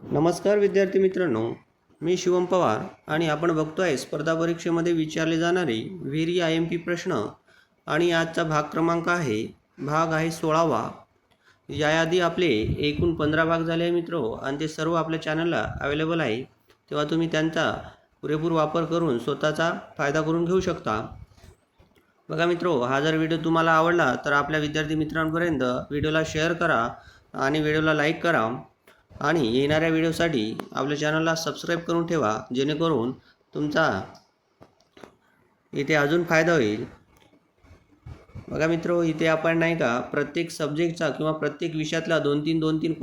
नमस्कार विद्यार्थी मित्रांनो, मी शिवम पवार आणि आपण बघतोय स्पर्धा परीक्षेमध्ये विचारले जाणारे व्हेरी IMP प्रश्न आणि आजचा भाग आहे 16वा। याआधी आपले एकूण 15 भाग झाले आहे मित्रो आणि ते सर्व आपल्या चॅनलला अवेलेबल आहे, तेव्हा तुम्ही त्यांचा पुरेपूर वापर करून स्वतःचा फायदा करून घेऊ शकता। बघा मित्रो, हा जर व्हिडिओ तुम्हाला आवडला तर आपल्या विद्यार्थी मित्रांपर्यंत व्हिडिओला शेअर करा आणि व्हिडिओला लाईक करा आणि येणाऱ्या व्हिडिओसाठी आपल्या चॅनलला सबस्क्राईब करून ठेवा, जेणेकरून तुमचा इथे अजून फायदा होईल। बघा मित्रो, इथे आपण नाही का प्रत्येक सब्जेक्टचा किंवा प्रत्येक विषयातला दोन तीन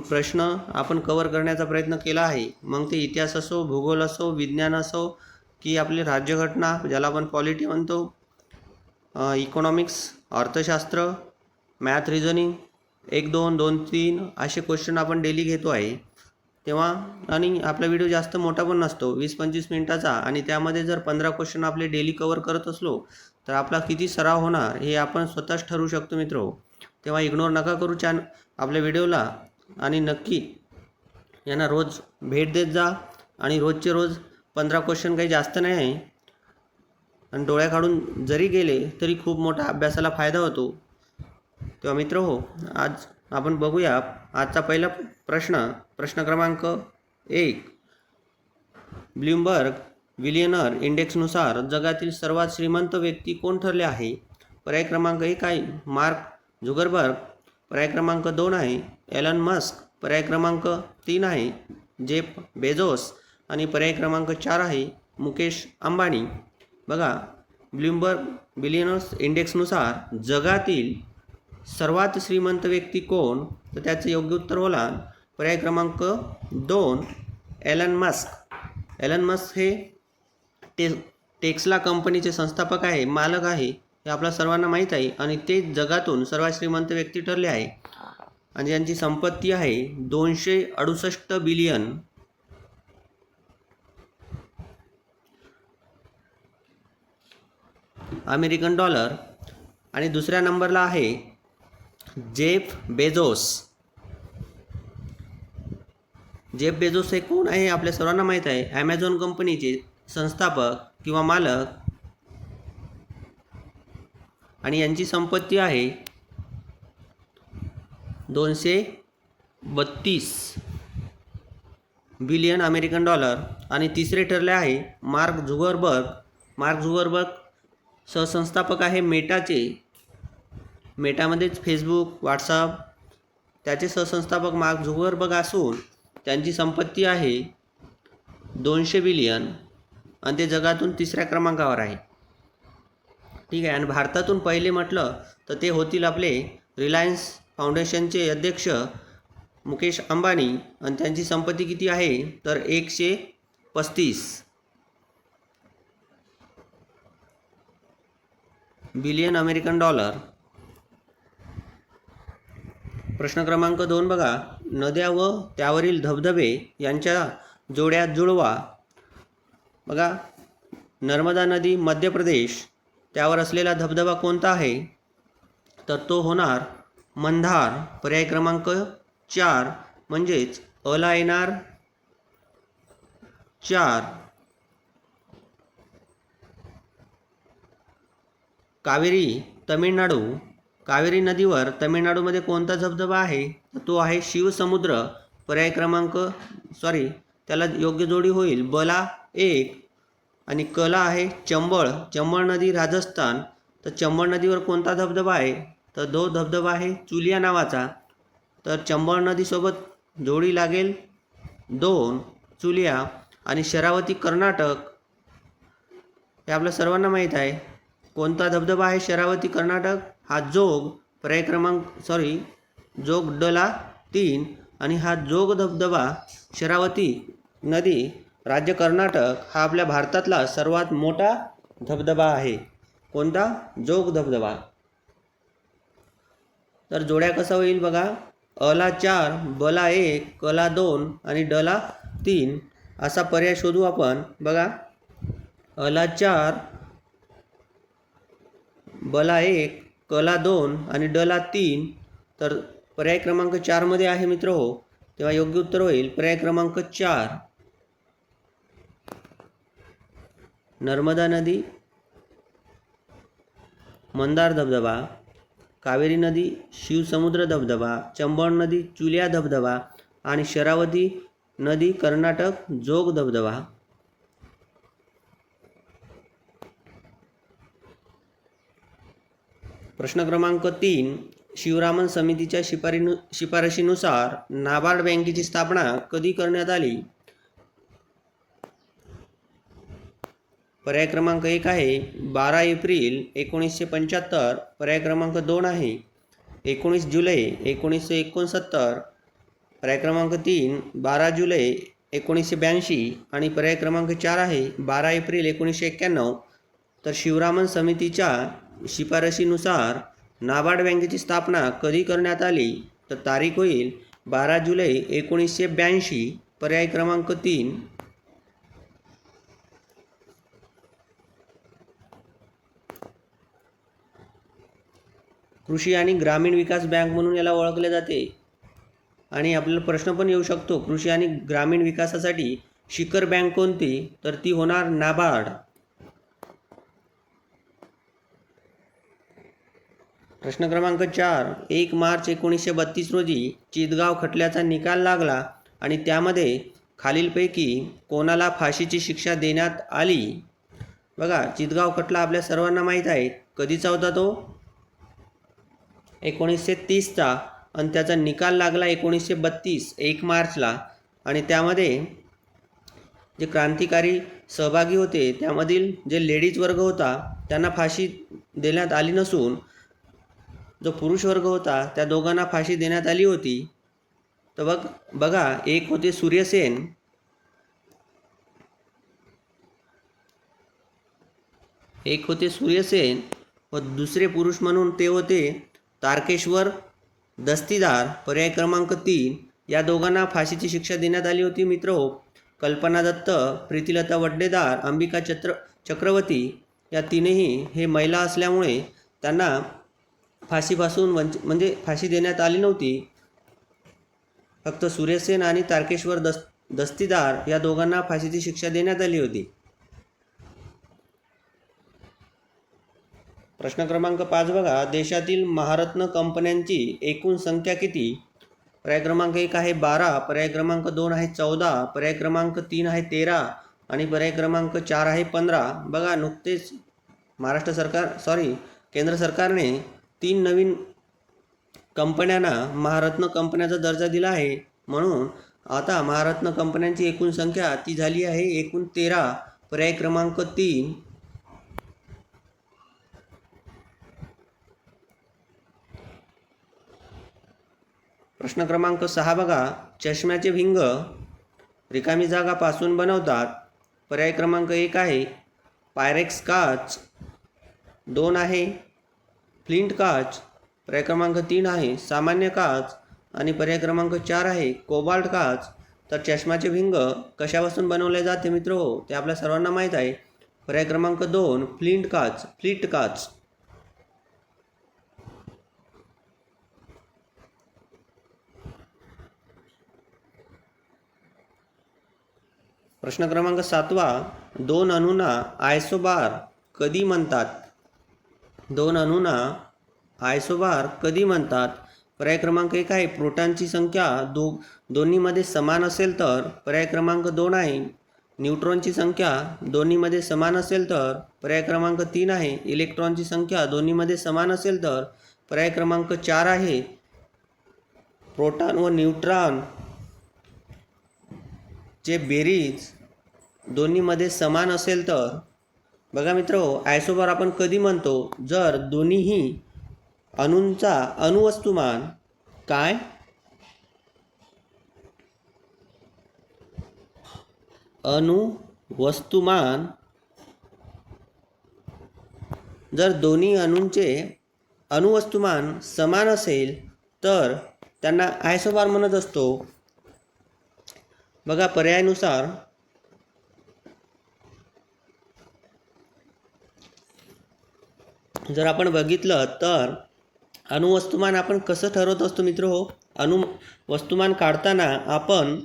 प्रश्न आपण कव्हर करण्याचा प्रयत्न केला आहे। मग ते इतिहास असो, भूगोल असो, विज्ञान असो की आपली राज्यघटना ज्याला आपण पॉलिटी म्हणतो, इकॉनॉमिक्स, अर्थशास्त्र, मॅथ, रिझनिंग 1, 2, 2, 3 असे क्वेश्चन आपण डेली घेतो आहे। तेव्हा आणि आपला व्हिडिओ जास्त मोठा पण नसतो, 20-25 मिनिटाचा, आणि त्यामध्ये जर 15 क्वेश्चन आपले डेली कव्हर करत असलो तर आपला किती सराव होणार हे आपण स्वतःच ठरवू शकतो मित्रो। तेव्हा इग्नोर नका करू आपल्या व्हिडिओला आणि नक्की यांना रोज भेट देत जा आणि रोजचे रोज 15 क्वेश्चन काही जास्त नाही आहे आणि डोळ्या काढून जरी गेले तरी खूप मोठा अभ्यासाला फायदा होतो। तेव्हा मित्रो, आज आपण बघूया आजचा पहिला प्रश्न क्रमांक 1। ब्लूमबर्ग बिलियनर इंडेक्सनुसार जगातील सर्वात श्रीमंत व्यक्ती कोण ठरले आहे? पर्याय क्रमांक 1 आहे मार्क झुकरबर्ग, पर्याय क्रमांक 2 आहे एलन मस्क, पर्याय क्रमांक 3 आहे जेफ बेझोस आणि पर्याय क्रमांक 4 आहे मुकेश अंबानी। बघा, ब्लूमबर्ग बिलियनर्स इंडेक्सनुसार जगातील सर्वात श्रीमंत व्यक्ती कोण, तर त्याचं योग्य उत्तर होला पर्याय क्रमांक 2 एलन मस्क। एलन मस्क हे टेस्ला कंपनीचे संस्थापक आहे, मालक आहे, हे आपल्या सर्वांना माहीत आहे आणि ते जगातून सर्वात श्रीमंत व्यक्ती ठरले आहे आणि यांची संपत्ती आहे 268 बिलियन अमेरिकन डॉलर। आणि दुसऱ्या नंबरला आहे जेफ बेझोस। जेफ बेझोस हे कोण आहे आपल्या सर्वांना माहीत आहे, ॲमेझॉन कंपनीचे संस्थापक किंवा मालक, आणि यांची संपत्ती आहे 232 बिलियन अमेरिकन डॉलर। आणि तिसरे ठरले आहे मार्क झुकरबर्ग सहसंस्थापक आहे मेटामध्येच फेसबुक, व्हॉट्सअप, त्याचे सहसंस्थापक मार्क झुकरबर्ग असून त्यांची संपत्ती आहे 200 बिलियन आणि ते जगातून तिसऱ्या क्रमांकावर आहे। ठीक आहे, आणि भारतातून पहिले म्हटलं तर ते होतील आपले रिलायन्स फाउंडेशनचे अध्यक्ष मुकेश अंबानी आणि त्यांची संपत्ती किती आहे तर 135 बिलियन अमेरिकन डॉलर। प्रश्न क्रमांक 2 बघा, नद्या व त्यावरील धबधबे यांच्या जोड्या जुळवा। बघा, नर्मदा नदी मध्य प्रदेश, त्यावर असलेला धबधबा कोणता आहे तर तो होणार मंधार, पर्याय क्रमांक 4 म्हणजेच अला येणार 4। कावेरी नदीवर तमिळनाडूमध्ये कोणता धबधबा आहे तर तो आहे शिवसमुद्र, पर्याय क्रमांक त्याला योग्य जोडी होईल बला 1। आणि कला आहे चंबळ नदी राजस्थान, तर चंबळ नदीवर कोणता धबधबा आहे तर तो धबधबा आहे चुलिया नावाचा, तर चंबळ नदीसोबत जोडी लागेल 2 चुलिया। आणि शरावती कर्नाटक, हे आपल्या सर्वांना माहीत आहे, कोणता धबधबा आहे शरावती कर्नाटक हा जोग, पर्याय क्रमांक जोगडला 3। आणि हा जोग धबधबा शरावती नदी राज्य कर्नाटक हा आपल्या भारतातला सर्वात मोठा धबधबा आहे। कोणता? जोग धबधबा। तर जोड्या कसा होईल बघा, अला 4 बला 1 कला 2 आणि डला 3 असा पर्याय शोधू आपण। बघा, अला 4 बला 1 कला 2 आणि डला 3, तर पर्याय क्रमांक 4 मध्ये आहे मित्र हो, तेव्हा योग्य उत्तर होईल पर्याय क्रमांक 4 नर्मदा नदी, मंदार धबधबा, कावेरी नदी, शिवसमुद्र धबधबा, चंबळ नदी, चुलिया धबधबा आणि शरावती नदी कर्नाटक जोग धबधबा. प्रश्न क्रमांक 3 शिवरामन समितीच्या शिफारशीनुसार नाबार्ड बँकेची स्थापना कधी करण्यात आली? पर्याय क्रमांक 1 आहे 12 एप्रिल 1975. पर्याय क्रमांक 2 आहे 19 जुलै 1969. पर्याय क्रमांक 3 12 जुलै 1982 आणि पर्याय क्रमांक 4 आहे 12 एप्रिल 1991. तर शिवरामन समितीच्या शिफारशीनुसार नाबार्ड बँकेची स्थापना कधी करण्यात आली? तर तारीख होईल 12 जुलै 1982. पर्याय क्रमांक 3. कृषी आणि ग्रामीण विकास बँक म्हणून याला ओळखले जाते. आणि आपल्याला प्रश्न पण येऊ शकतो कृषी आणि ग्रामीण विकासासाठी शिखर बँक कोणती? तर ती होणार नाबार्ड. प्रश्न क्रमांक 4 1 मार्च 1932 रोजी चितगाव खटल्याचा निकाल लागला आणि त्यामध्ये खालीलपैकी कोणाला फाशीची शिक्षा देण्यात आली? बघा चितगाव खटला आपल्या सर्वांना माहीत आहे. कधीचा होता तो? 1930चा. आणि त्याचा निकाल लागला 1932 1 मार्चला. आणि त्यामध्ये जे क्रांतिकारी सहभागी होते त्यामधील जे लेडीज वर्ग होता त्यांना फाशी देण्यात आली नसून जो पुरुष वर्ग होता त्या दोघांना फाशी देण्यात आली होती. तर बघा एक होते सूर्यसेन, व दुसरे पुरुष म्हणून ते होते तारकेश्वर दस्तीदार. पर्याय क्रमांक 3 या दोघांना फाशीची शिक्षा देण्यात आली होती. मित्रहो कल्पना दत्त, प्रीतिलता वड्डेदार, अंबिका चक्रवर्ती या तीनही हे महिला असल्यामुळे त्यांना फाशीपासून म्हणजे फाशी देण्यात आली नव्हती. फक्त सूर्यसेन आणि तारकेश्वर दस्तीदार या दोघांना फाशीची शिक्षा देण्यात आली होती. प्रश्न क्रमांक 5 बघा देशातील महारत्न कंपन्यांची एकूण संख्या किती? पर्याय क्रमांक 1 आहे 12, पर्याय क्रमांक 2 आहे 14, पर्याय क्रमांक 3 आहे 13 आणि पर्याय क्रमांक 4 आहे 15. बघा नुकतेच केंद्र सरकारने 3 नवीन कंपन्यांना महारत्न कंपन्याचा दर्जा दिला आहे. म्हणून आता महारत्न कंपन्यांची एकूण संख्या ती झाली आहे एकूण 13. पर्याय क्रमांक 3. प्रश्न क्रमांक 6 बघा चष्म्याचे भिंग रिकामी जागा पासून बनवतात. पर्याय क्रमांक 1 आहे पायरेक्स काच, 2 आहे फ्लिंट काच, पर्याय क्रमांक 3 आहे सामान्य काच आणि पर्याय क्रमांक 4 आहे कोबाल्ट काच. तर चष्म्याचे भिंग कशापासून बनवले जाते मित्रहो ते आपल्या सर्वांना माहीत आहे. पर्याय क्रमांक 2 फ्लिंट काच. प्रश्न क्रमांक 7 2 अणूंना आयसोबार कधी म्हणतात? 2 अणूंना आयसोबार कधी म्हणतात? पर्याय क्रमांक 1 आहे प्रोटॉनची संख्या दोन्हीमध्ये समान असेल तर. पर्याय क्रमांक 2 आहे न्यूट्रॉनची संख्या दोन्हीमध्ये समान असेल तर. पर्याय क्रमांक 3 आहे इलेक्ट्रॉनची संख्या दोन्हीमध्ये समान असेल तर. पर्याय क्रमांक 4 आहे प्रोटॉन व न्यूट्रॉन चे बेरीज दोन्हीमध्ये समान असेल तर. बघा मित्रहो आयसोबार आपण कधी म्हणतो? जर दोन्हीही अणूंचा अणुवस्तुमान काय? अणुवस्तुमान जर दोन्ही अणूंचे अणुवस्तुमान समान असेल तर त्यांना आयसोबार म्हणत असतो. बघा पर्यायानुसार जर आपण बघितलं तर अणुवस्तुमान आपण कसं ठरवत असतो मित्रहो? वस्तुमान काढताना आपण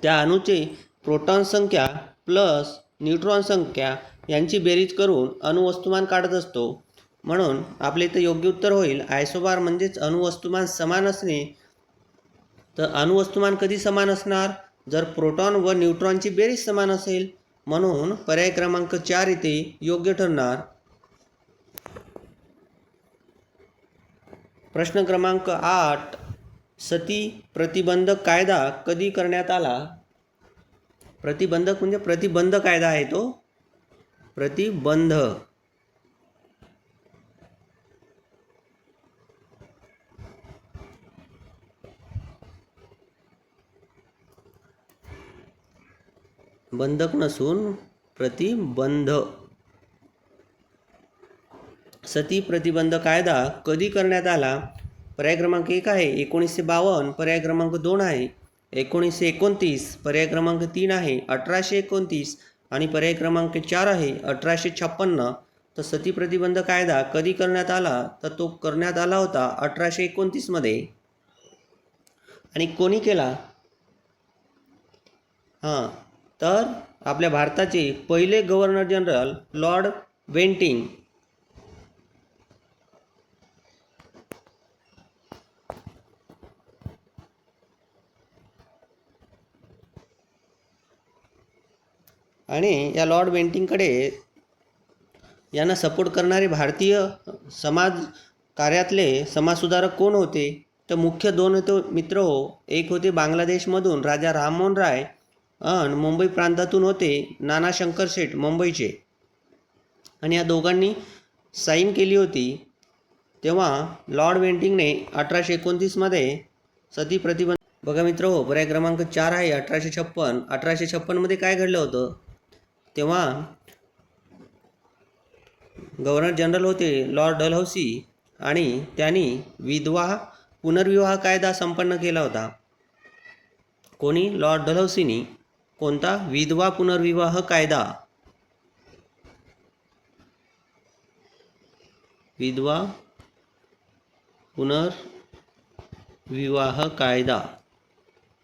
त्या अणूचे प्रोटॉन संख्या प्लस न्यूट्रॉन संख्या यांची बेरीज करून अणुवस्तुमान काढत असतो. म्हणून आपले इथं योग्य उत्तर होईल आयसोबार म्हणजेच अणुवस्तुमान समान असणे. तर अणुवस्तुमान कधी समान असणार? जर प्रोटॉन व न्यूट्रॉनची बेरीज समान असेल. म्हणून पर्याय क्रमांक 4 इथे योग्य ठरणार. प्रश्न क्रमांक 8, सती प्रतिबंधक कायदा कधी करण्यात आला? प्रतिबंधक म्हणजे प्रतिबंध कायदा आहे तो. प्रतिबंध बंधक नसून प्रतिबंध. सती प्रतिबंध कायदा कधी करण्यात आला? पर्याय क्रमांक 1 आहे 1952, पर्याय क्रमांक 2 आहे 1929, पर्याय क्रमांक 3 आहे 1829 आणि पर्याय क्रमांक 4 आहे 1856. तर सती प्रतिबंध कायदा कधी करण्यात आला? तर तो करण्यात आला होता 1829 मध्ये. आणि कोणी केला? तर आपल्या भारताचे पहिले गव्हर्नर जनरल लॉर्ड बेंटिंक. आणि या लॉर्ड बेंटिंककडे यांना सपोर्ट करणारे भारतीय समाज कार्यातले समाजसुधारक कोण होते? तर मुख्य 2 होते मित्र हो. एक होते बांगलादेशमधून राजा राममोहन राय आणि मुंबई प्रांतातून होते नाना शंकर शेठ मुंबईचे. आणि या दोघांनी साईन केली होती. तेव्हा लॉर्ड बेंटिंकने 1829 मध्ये सती प्रतिबंध. बघा मित्र हो, पर्याय क्रमांक 4 आहे 1856. 1856 मध्ये काय घडलं होतं? तेव्हा गव्हर्नर जनरल होते लॉर्ड डलहौसी आणि त्यांनी विधवा पुनर्विवाह कायदा संपन्न केला होता. कोणी? लॉर्ड डलहौसीनी. कोणता? विधवा पुनर्विवाह कायदा. विधवा पुनर्विवाह कायदा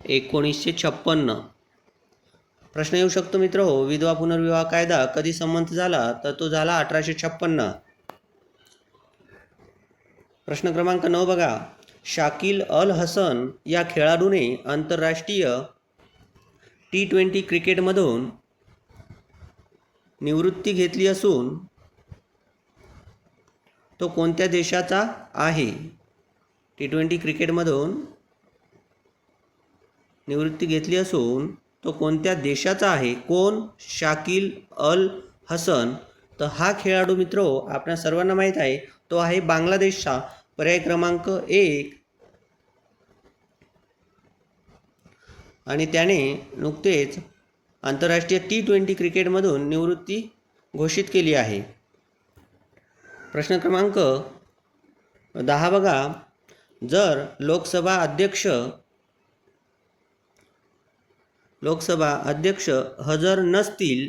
1956. प्रश्न येऊ शकतो मित्र हो, विधवा पुनर्विवाह कायदा कधी संमत झाला? तर तो झाला 1856. प्रश्न क्रमांक 9 बघा. शाकिल अल हसन या खेळाडूने आंतरराष्ट्रीय T20 क्रिकेटमधून निवृत्ती घेतली असून तो कोणत्या देशाचा आहे? T20 क्रिकेटमधून निवृत्ती घेतली असून तो कोणत्या देशाचा आहे? कोण? शाकिल अल हसन. तर हा खेळाडू मित्र आपल्या सर्वांना माहीत आहे, तो आहे बांगलादेशचा. पर्याय क्रमांक 1. आणि त्याने नुकतेच आंतरराष्ट्रीय T20 क्रिकेटमधून निवृत्ती घोषित केली आहे. प्रश्न क्रमांक 10 बघा. जर लोकसभा अध्यक्ष हजर नसतील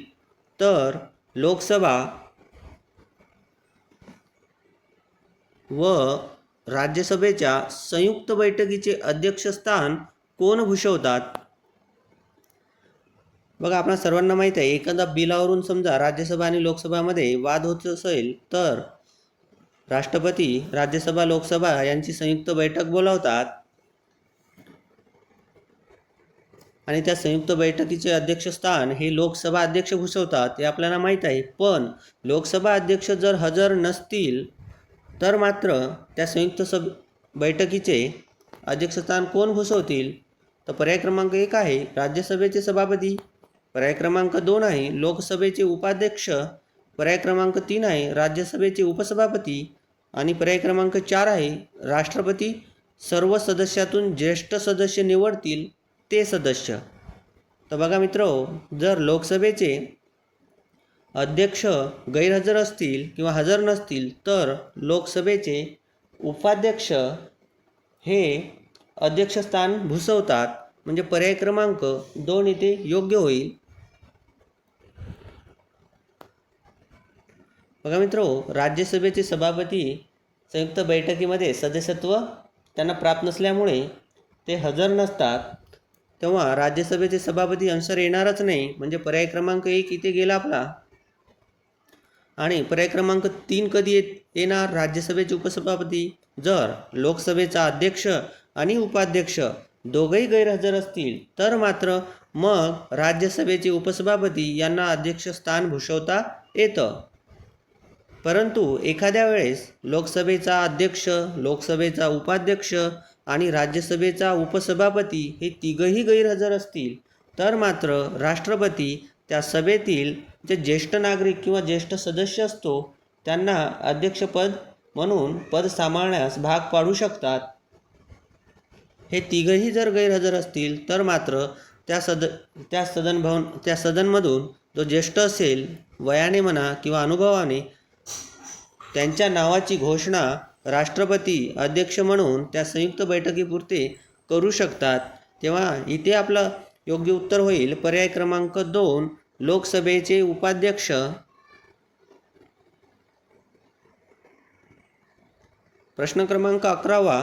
तर लोकसभा व राज्यसभेच्या संयुक्त बैठकीचे अध्यक्षस्थान कोण भूषवतात? बघा आपल्या सर्वांना माहीत आहे, एखाद्या बिलावरून समजा राज्यसभा आणि लोकसभामध्ये वाद होत असेल तर राष्ट्रपती राज्यसभा लोकसभा यांची संयुक्त बैठक बोलावतात आणि त्या संयुक्त बैठकीचे अध्यक्षस्थान हे लोकसभा अध्यक्ष भूषवतात, हे आपल्याला माहीत आहे. पण लोकसभा अध्यक्ष जर हजर नसतील तर मात्र त्या संयुक्त बैठकीचे अध्यक्षस्थान कोण भूषवतील? तर पर्याय क्रमांक 1 आहे राज्यसभेचे सभापती, पर्याय क्रमांक 2 आहे लोकसभेचे उपाध्यक्ष, पर्याय क्रमांक 3 आहे राज्यसभेचे उपसभापती आणि पर्याय क्रमांक 4 आहे राष्ट्रपती सर्व सदस्यातून ज्येष्ठ सदस्य निवडतील ते सदस्य. तर बघा मित्रहो, जर लोकसभेचे अध्यक्ष गैरहजर असतील किंवा हजर नसतील तर लोकसभेचे उपाध्यक्ष हे अध्यक्षस्थान भूषवतात. म्हणजे पर्याय क्रमांक 2 इथे योग्य होईल. बघा मित्रहो, राज्यसभेचे सभापती संयुक्त बैठकीमध्ये सदस्यत्व त्यांना प्राप्त नसल्यामुळे ते हजर नसतात तेव्हा राज्यसभेचे सभापती आन्सर येणारच नाही, म्हणजे पर्याय क्रमांक 1 इथे गेला आपला. आणि पर्याय क्रमांक 3 कधी येणार? राज्यसभेचे उपसभापती जर लोकसभेचा अध्यक्ष आणि उपाध्यक्ष दोघेही गैरहजर असतील तर मात्र मग राज्यसभेचे उपसभापती यांना अध्यक्षस्थान भूषवता येतं. परंतु एखाद्या वेळेस लोकसभेचा अध्यक्ष, लोकसभेचा उपाध्यक्ष आणि राज्यसभेचा उपसभापती हे तिघंही गैरहजर असतील तर मात्र राष्ट्रपती त्या सभेतील जे ज्येष्ठ नागरिक किंवा ज्येष्ठ सदस्य असतो त्यांना अध्यक्षपद म्हणून पद सांभाळण्यास भाग पाडू शकतात. हे तिघंही जर गैरहजर असतील तर मात्र त्या सदनमधून जो ज्येष्ठ असेल वयाने म्हणा किंवा अनुभवाने, त्यांच्या नावाची घोषणा राष्ट्रपती अध्यक्ष म्हणून त्या संयुक्त बैठकीपुरते करू शकतात. तेव्हा इथे आपलं योग्य उत्तर होईल पर्याय क्रमांक 2 लोकसभेचे उपाध्यक्ष. प्रश्न क्रमांक 11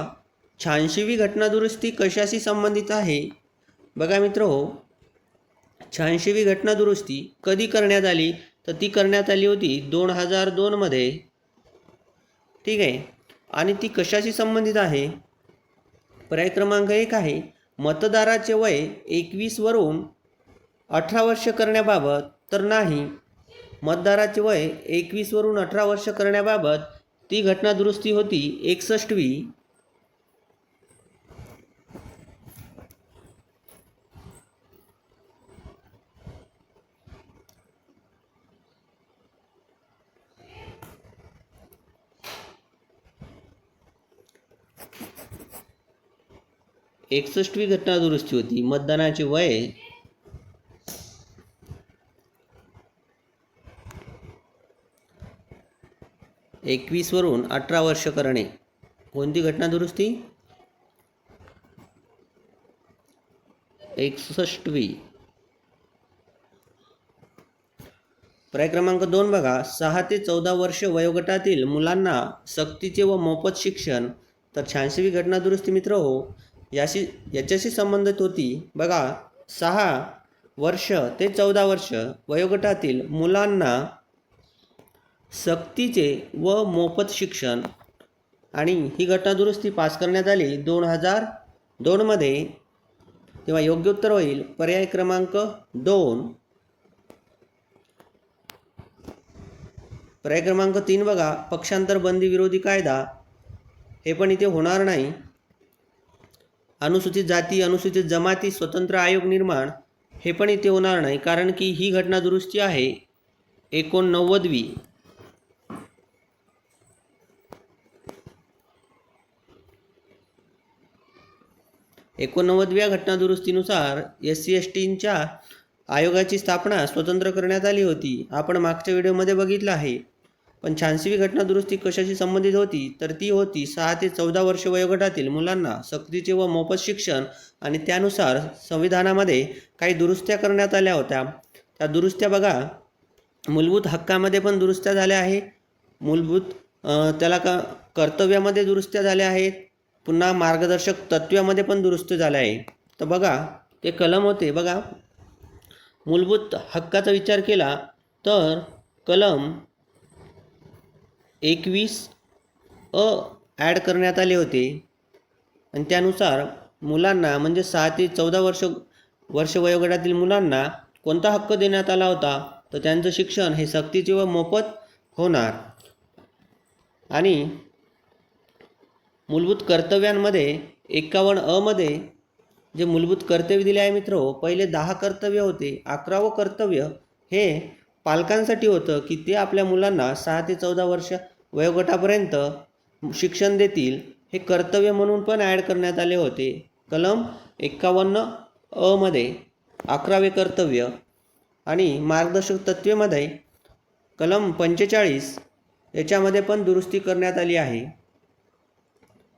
86वी घटनादुरुस्ती कशाशी संबंधित आहे? बघा मित्रहो, 86वी घटनादुरुस्ती कधी करण्यात आली? तर ती करण्यात आली होती 2002 मध्ये. ठीक आहे. आणि ती कशाशी संबंधित आहे? पर्याय क्रमांक 1 आहे मतदाराचे वय 21 वरून 18 वर्ष करण्याबाबत. तर नाही, मतदाराचे वय 21 वरून 18 वर्ष करण्याबाबत ती घटनादुरुस्ती होती 61वी. एकसष्टवी घटनादुरुस्ती होती. मतदानाचे वय 21 वरून 18 वर्ष करणे. कोणती घटनादुरुस्ती? 61वी. पर्याय क्रमांक 2 बघा, 6 ते 14 वर्ष वयोगटातील मुलांना सक्तीचे व मोफत शिक्षण. तर 86वी घटनादुरुस्ती मित्र हो याच्याशी संबंधित होती. बघा, 6 वर्ष ते 14 वर्ष वयोगटातील मुलांना सक्तीचे व मोफत शिक्षण. आणि ही घटनादुरुस्ती पास करण्यात आली 2002 मध्ये. तेव्हा योग्य उत्तर होईल पर्याय क्रमांक 2. पर्याय क्रमांक 3 बघा, पक्षांतर बंदी विरोधी कायदा. हे पण इथे होणार नाही. अनुसूचित जाती अनुसूचित जमाती स्वतंत्र आयोग निर्माण. हे पण इथे होणार नाही, कारण की ही घटनादुरुस्ती आहे 89वी. घटनादुरुस्तीनुसार SC/STच्या आयोगाची स्थापना स्वतंत्र करण्यात आली होती. आपण मागच्या व्हिडिओमध्ये बघितलं आहे. पण 86वी घटनादुरुस्ती कशाशी संबंधित होती? तर ती होती 6 ते 14 वर्ष वयोगटातील मुलांना सक्तीचे व मोफत शिक्षण. आणि त्यानुसार संविधानामध्ये काही दुरुस्त्या करण्यात आल्या होत्या. त्या दुरुस्त्या बघा, मूलभूत हक्कामध्ये पण दुरुस्त्या झाल्या आहे, मूलभूत कर्तव्यामध्ये दुरुस्त्या झाल्या आहेत, पुन्हा मार्गदर्शक तत्त्वामध्ये पण दुरुस्ती झाल्या आहे. तर बघा, ते कलम होते बघा. मूलभूत हक्काचा विचार केला तर कलम 21 ॲड करण्यात आले होते. आणि त्यानुसार मुलांना म्हणजे 6 ते 14 वर्ष वयोगटातील मुलांना कोणता हक्क देण्यात आला होता? तर त्यांचं शिक्षण हे सक्तीचे व मोफत होणार. आणि मूलभूत कर्तव्यांमध्ये 51 मध्ये जे मूलभूत कर्तव्य दिले आहे मित्र, पहिले 10 कर्तव्य होते. 11वं कर्तव्य हे पालकांसाठी होतं की ते आपल्या मुलांना 6 ते 14 वर्ष वयोगटापर्यंत शिक्षण देतील. हे कर्तव्य म्हणून पण ॲड करण्यात आले होते कलम 51 मध्ये 11वे कर्तव्य. आणि मार्गदर्शक तत्त्वेमध्ये कलम 45 याच्यामध्ये पण दुरुस्ती करण्यात आली आहे.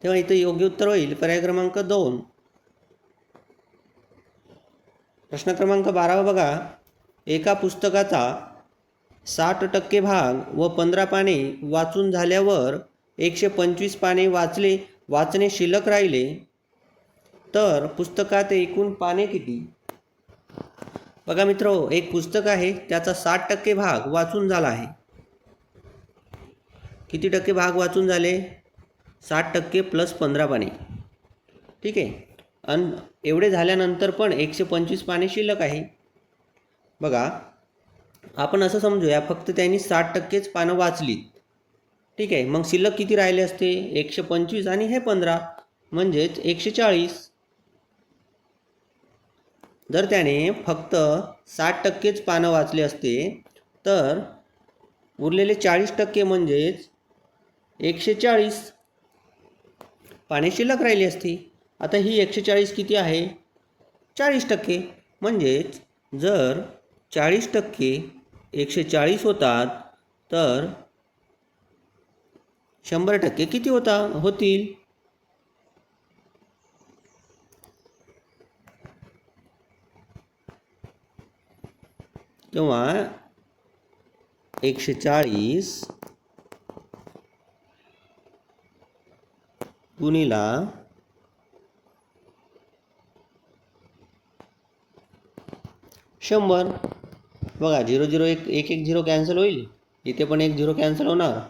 तेव्हा इथे योग्य उत्तर होईल पर्याय क्रमांक 2. प्रश्न क्रमांक 12 बघा, एका पुस्तकाचा 60% भाग व 15 पाने वाचून झाल्यावर 125 पाने वाचणे शिल्लक राहिले तर पुस्तकात एकूण पाने किती? बघा मित्र, एक पुस्तक आहे, त्याचा 60% भाग वाचून झाला आहे. किती टक्के भाग वाचून झाले? 60% प्लस 15 पाने. ठीक आहे. आणि एवढे झाल्यानंतर पण 125 पाने शिल्लक आहे. बघा, आपण असं समजूया फक्त त्यांनी 60%च पानं वाचलीत. ठीक आहे. मग शिल्लक किती राहिले असते? 125 आणि हे 15 म्हणजेच 140. जर त्याने फक्त 60%च पानं वाचले असते तर उरलेले 40% म्हणजेच 140 पाने शिल्लक राहिली असती. आता ही 140 किती आहे? 40%. म्हणजेच जर 40% 140 होतात तर 100% किती होतील? तेव्हा 140 गुणिला 100. बघा 0 0 1 1 1 0 कॅन्सल होईल. इथे पण 1 0 कॅन्सल होणार.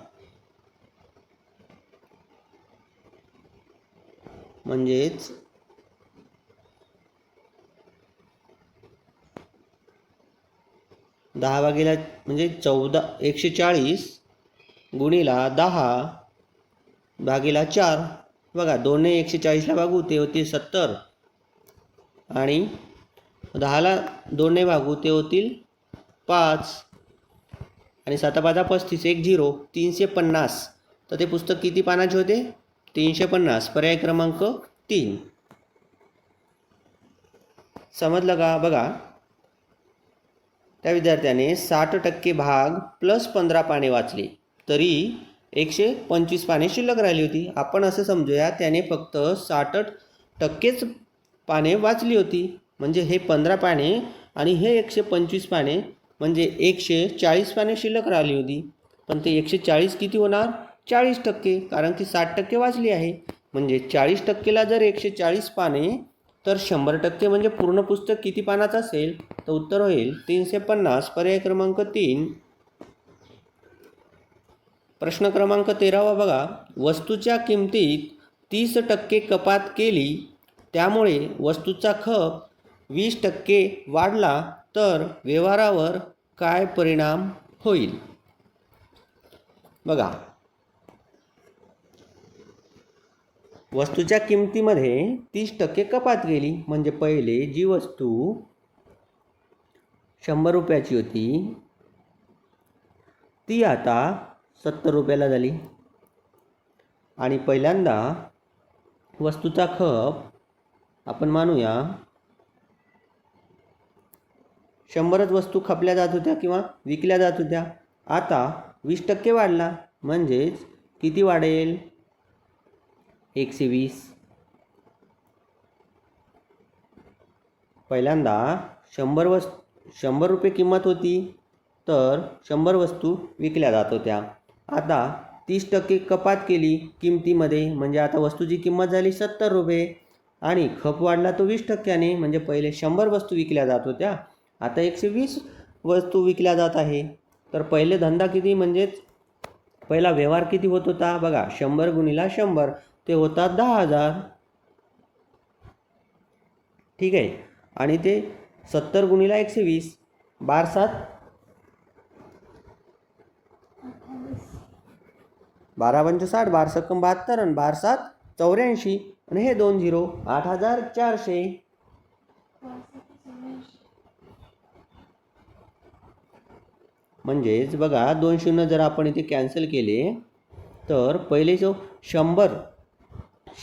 म्हणजेच 10 भागिले म्हणजे 140 गुणिला 10 भागिला 4. बघा 2ने 140ला भागू ते होतील 70 आणि 10ला 2ने भागू ते होतील 5 आणि 7 5 35 1 0 350. तर ते पुस्तक किती पानाचे होते? 350. पर्याय क्रमांक 3. समजलं का? बघा, त्या विद्यार्थ्याने 60% भाग प्लस 15 पाने वाचली तरी 125 पाने शिल्लक राहिली होती. आपण असं समजूया त्याने फक्त 60%च पाने वाचली होती. म्हणजे हे 15 पाने आणि हे 125 पाने म्हणजे 140 पाने शिल्लक राहिली होती. पण ते 140 किती होणार? 40%. कारण की 60% वाचली आहे. म्हणजे 40%ला जर 140 पाने तर 100% म्हणजे पूर्ण पुस्तक किती पानाचं असेल? तर उत्तर होईल 350. पर्याय क्रमांक 3. प्रश्न क्रमांक 13 बघा. वस्तूच्या किमतीत 30% कपात केली त्यामुळे वस्तूचा खप 20% वाढला तर व्यवहारावर काय परिणाम होईल? बघा, वस्तूच्या किमतीमध्ये 30% कपात केली म्हणजे पहिले जी वस्तू 100 रुपयाची होती ती आता 70 रुपयाला झाली. आणि पहिल्यांदा वस्तूचा खप आपण मानूया 100च वस्तू खपल्या जात होत्या किंवा विकल्या जात होत्या. आता 20% वाढला म्हणजेच किती वाढेल? 120. पहिल्यांदा 100 रुपये किंमत होती तर 100 वस्तू विकल्या जात होत्या. आता 30% कपात केली किमतीमध्ये म्हणजे आता वस्तूची किंमत झाली 70 रुपये आणि खप वाढला तो 20%ने. म्हणजे पहिले 100 वस्तू विकल्या जात होत्या, आता 120 वस्तू विकल्या जात आहे. तर पहिले धंदा किती म्हणजेच पहिला व्यवहार किती होत होता? बघा 100 गुणिला 100 ते होतात 10,000. ठीक आहे. आणि ते 70 गुणिला 120 12 7 12 पंच 60 12 सक्कम 72 आणि 12 7 84 आणि हे 2 0 8400. म्हणजेच बघा 2 शून्य जर आपण इथे कॅन्सल केले तर पहिले जो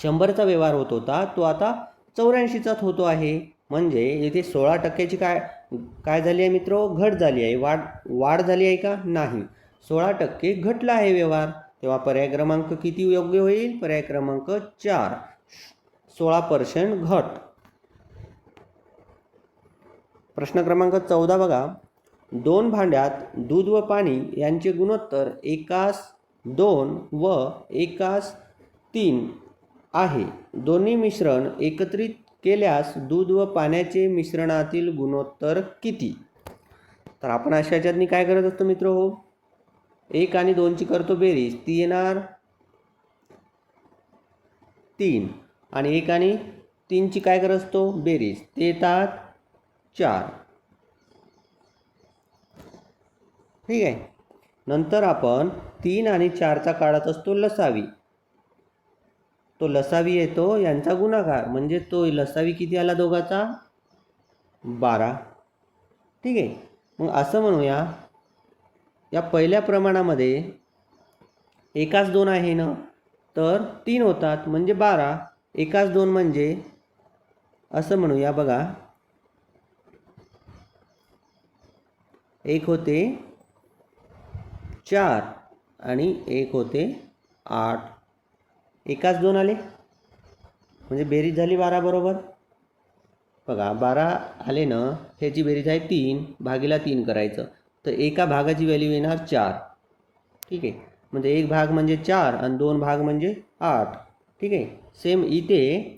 100चा व्यवहार होत होता तो आता 84चाच होतो आहे. म्हणजे इथे 16%ची काय झाली आहे मित्र? घट झाली आहे. वाढ झाली आहे का? नाही. 16% घटला आहे व्यवहार. तेव्हा पर्याय क्रमांक किती योग्य होईल? पर्याय क्रमांक 4. 16% घट. प्रश्न क्रमांक 14 बघा. 2 भांड्यात दूध व पाणी यांचे गुणोत्तर 1:2 व 1:3 आहे. दोन्ही मिश्रण एकत्रित केल्यास दूध व पाण्याचे मिश्रणातील गुणोत्तर किती? तर आपण अशा ह्याच्यातनी काय करत असतो मित्र हो, 1 आणि 2ची करतो बेरीज, ती येणार 3 आणि 1 आणि 3ची काय करत असतो बेरीज, ते येतात 4. ठीक आहे. नंतर आपण 3 आणि 4चा काढत असतो लसावी. तो लसावी येतो यांचा गुणाकार, म्हणजे तो लसावी किती आला दोघाचा 12. ठीक आहे. मग असं म्हणूया, या पहिल्या प्रमाणामध्ये एकाच 2 आहे ना, तर 3 होतात म्हणजे 12. एकाच 2 म्हणजे असं म्हणूया बघा, 1 होते 4 आणि 1 होते 8. एकाच 2 आले म्हणजे बेरीज झाली 12 बरोबर. बघा 12 आले ना, ह्याची बेरीज आहे 3 भागीला 3 करायचं, तर एका भागाची व्हॅल्यू येणार 4. ठीक आहे. म्हणजे 1 भाग म्हणजे 4 आणि 2 भाग म्हणजे 8. ठीक आहे. सेम इथे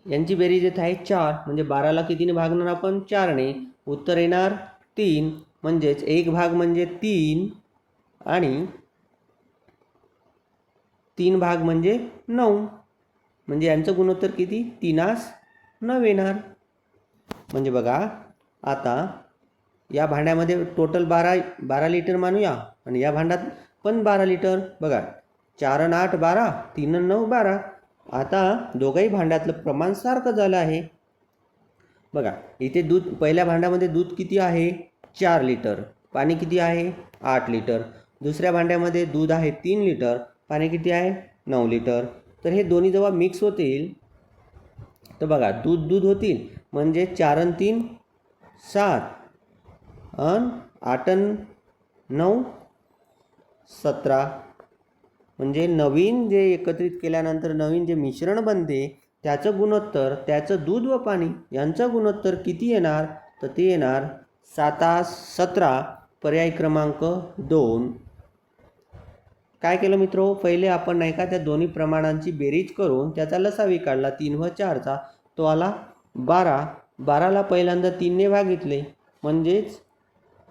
यांची बेरीज येत आहे 4, म्हणजे 12ला कितीने भागणार आपण 4ने, उत्तर येणार 3. म्हणजेच 1 भाग म्हणजे 3 आणि 3 भाग म्हणजे 9. म्हणजे यांचं गुणोत्तर किती 3:9 येणार. म्हणजे बघा आता या भांड्यामध्ये टोटल 12 लिटर मानूया आणि या भांड्यात पण 12 लिटर. बघा 4 आणि 8 12, 3 आणि 9 12. आता दोघंही भांड्यातलं प्रमाण सारखं झालं आहे. बघा इथे दूध, पहिल्या भांड्यामध्ये दूध किती आहे 4 लिटर, पाणी किती आहे 8 लिटर. दुसऱ्या भांड्यामध्ये दूध आहे 3 लिटर, पाणी किती आहे 9 लिटर. तर हे दोन्ही जेव्हा मिक्स होतील तर बघा दूध दूध होतील, म्हणजे 4 आणि 3 7 आणि 8 आणि 9 17. म्हणजे नवीन जे एकत्रित केल्यानंतर नवीन जे मिश्रण बनते त्याचं गुणोत्तर, त्याचं दूध व पाणी यांचं गुणोत्तर किती येणार, तर ते येणार 7:17. पर्याय क्रमांक 2. काय केलं मित्रो, पहिले आपण नाही का त्या दोन्ही प्रमाणांची बेरीज करून त्याचा लसावी काढला 3 व 4चा, तो आला 12. 12ला पहिल्यांदा 3ने भागितले, म्हणजेच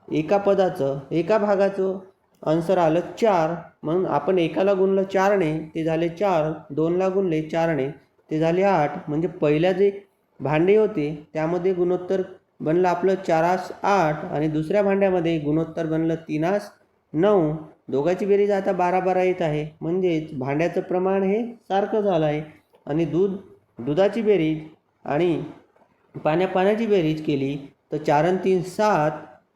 एका पदाचं एका भागाचं आन्सर आलं 4. म्हणून आपण एकाला गुणलं 4ने, ते झाले 4. 2ला गुणले 4ने, ते झाले 8. म्हणजे पहिल्या जे भांडे होते त्यामध्ये गुणोत्तर बनलं आपलं 4:8 आणि दुसऱ्या भांड्यामध्ये गुणोत्तर बनलं 3:9. दोघांची बेरीज आता 12-12 येत आहे. म्हणजेच भांड्याचं प्रमाण हे सारखं झालं आहे. आणि दुधाची बेरीज आणि पाण्याची बेरीज केली तर 4 आणि 3 7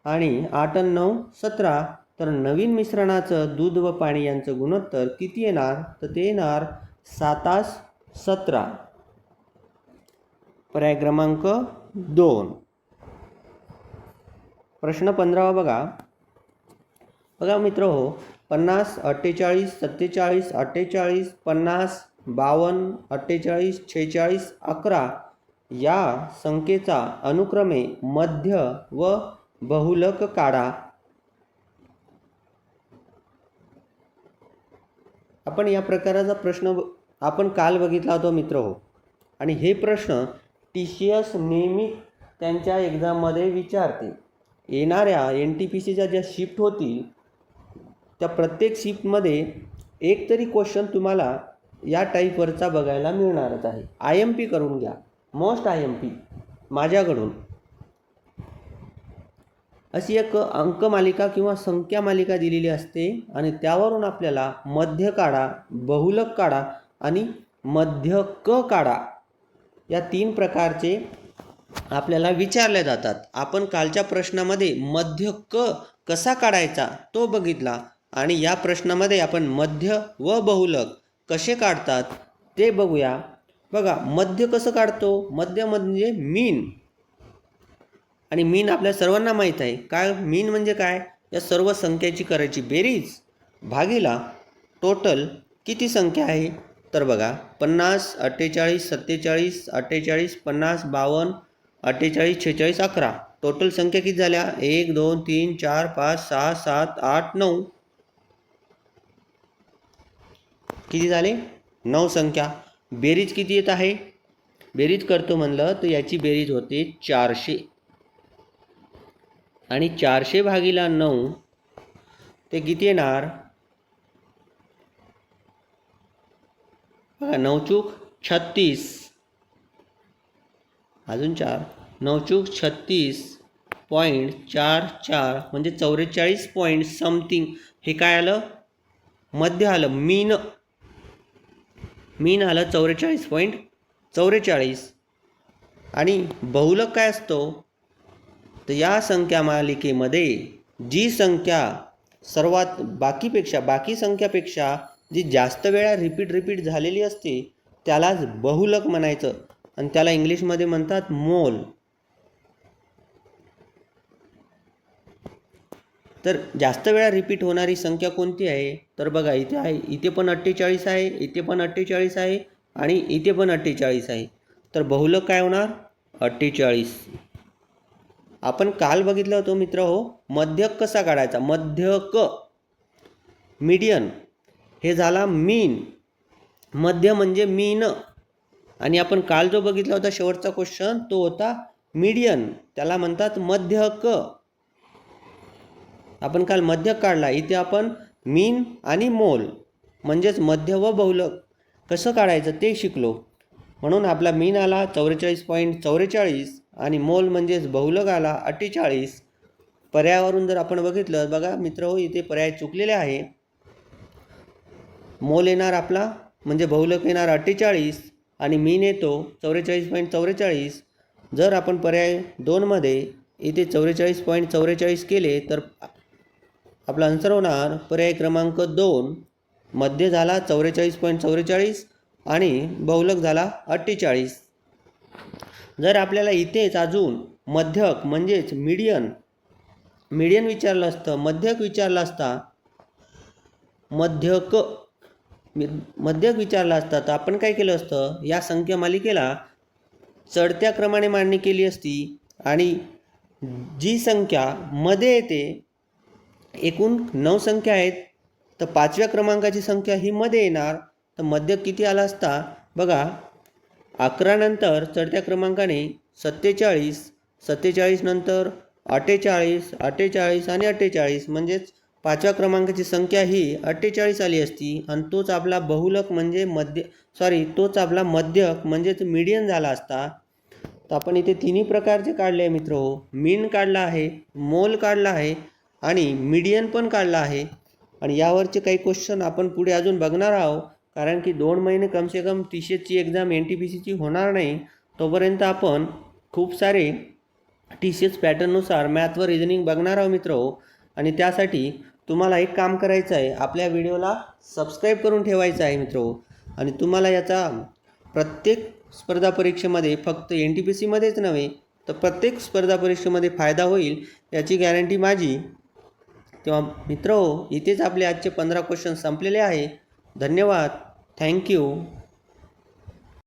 आणि 8 आणि 9 17. तर नवीन मिश्रणाचं दूध व पाणी यांचं गुणोत्तर किती येणार, तर ते येणार 7:17. पर्याय क्रमांक 2. प्रश्न 15 बघा. बघा मित्र हो, 50 48 47 48 50 52 48 46 11 या संख्येचा अनुक्रमे मध्य व बहुलक काढा. आपण या प्रकाराचा प्रश्न आपण काल बघितला होता मित्र हो, आणि हे प्रश्न TCS नेहमी त्यांच्या एक्झाममध्ये विचारते. येणाऱ्या NTPCच्या ज्या शिफ्ट होतील त्या प्रत्येक शिफ्टमध्ये एक तरी क्वेश्चन तुम्हाला या टाईपवरचा बघायला मिळणारच आहे. IMP करून घ्या, मोस्ट IMP माझ्याकडून. अशी एक अंकमालिका किंवा संख्या मालिका दिलेली असते आणि त्यावरून आपल्याला मध्य काढा, बहुलक काढा आणि मध्य क काढा, या 3 प्रकारचे आपल्याला विचारले जातात. आपण कालच्या प्रश्नामध्ये मध्य क कसा काढायचा तो बघितला आणि या प्रश्नामध्ये आपण मध्य व बहुलक कसे काढतात ते बघूया. बघा मध्य कसं काढतो, मध्य म्हणजे मीन. आणि मीन आपल्या सर्वांना माहीत आहे. काय मीन म्हणजे काय, या सर्व संख्याची करायची बेरीज भागीला टोटल किती संख्या आहे. तर बघा 50 48 47 48 50 52 48 46 11. टोटल संख्या किती झाल्या 1 2 3 4 5 6 7 8 9. किती झाले 9 संख्या. बेरीज किती येत आहे बेरीज करतो म्हणलं तर याची बेरीज होते 400 आणि 400 भागिले 9 ते किती येणार बघा 9 चूक 36 अजून 4 9 चूक 36.44 म्हणजे 44 पॉईंट समथिंग हे काय आलं मध्य आलं मीन आलं 44.44 आणि बहुलक काय असतो तर या संख्या मालिकेमध्ये जी संख्या सर्वात बाकी संख्यापेक्षा जी जास्त वेळा रिपीट झालेली असते त्यालाच बहुलक म्हणायचं आणि त्याला इंग्लिशमध्ये म्हणतात मोल. तर जास्त वेळा रिपीट होणारी संख्या कोणती आहे तर बघा इथे आहे इथे पण 48 आहे इथे पण 48 आहे आणि इथे पण 48 आहे तर बहुलक काय होणार 48. आपण काल बघितलं होतं मित्र हो मध्यक कसा काढायचा मध्यक मीडियन हे झाला मीन मध्य म्हणजे मीन आणि आपण काल जो बघितला होता शेवटचा क्वेश्चन तो होता मीडियन त्याला म्हणतात मध्यक. आपण काल मध्यक काढला इथे आपण मीन आणि मोल म्हणजेच मध्य व बहुलक कसं काढायचं ते शिकलो. म्हणून आपला मीन आला 44.44 आणि मोल म्हणजेच बहुलक आला 48. पर्यायावरून जर आपण बघितलं बघा मित्र हो इथे पर्याय चुकलेले आहे. मोल येणार आपला म्हणजे बहुलक येणार 48 आणि मीन येतो 44.44. जर आपण पर्याय 2 मध्ये इथे 44.44 केले तर आपला आन्सर होणार पर्याय क्रमांक 2 मध्ये झाला 44.44 आणि बहुलक झाला 48. जर आपल्याला इथेच अजून मध्यक म्हणजेच मीडियन विचारलं असतं मध्यक विचारलं असता मध्यक विचारला असता तर आपण काय केलं असतं या संख्या मालिकेला चढत्या क्रमाने मांडणी केली असती आणि जी संख्या मध्ये येते एकूण 9 संख्या आहेत तर 5व्या क्रमांकाची संख्या ही मध्ये येणार तर मध्यक किती आला असता बघा 11 नंतर चढत्या क्रमांकाने 47 नंतर 48 आणि 48 म्हणजेच 5व्या क्रमांकाची संख्या ही 48 आली असती आणि तोच आपला बहुलक म्हणजे तोच आपला मध्यक म्हणजेच मीडियन झाला असता. तर आपण इथे तिन्ही प्रकारचे काढले आहे मित्र हो मीन काढला आहे मोल काढला आहे आणि मीडियन पण काढला आहे आणि यावरचे काही क्वेश्चन आपण पुढे अजून बघणार आहोत कारण की 2 महिने कमसे कम TCSची एक्झाम NTPCची होणार नाही तोपर्यंत आपण खूप सारे TCS पॅटर्ननुसार मॅथ व रिजनिंग बघणार आहोत मित्र हो. आणि त्यासाठी तुम्हाला एक काम करायचं आहे आपल्या व्हिडिओला सबस्क्राईब करून ठेवायचं आहे मित्र हो. आणि तुम्हाला याचा प्रत्येक स्पर्धा परीक्षेमध्ये फक्त NTPCमध्येच नव्हे तर प्रत्येक स्पर्धा परीक्षेमध्ये फायदा होईल याची गॅरंटी माझी. तेव्हा मित्र हो इथेच आपले आजचे 15 क्वेश्चन संपलेले आहे. धन्यवाद. थँक्यू.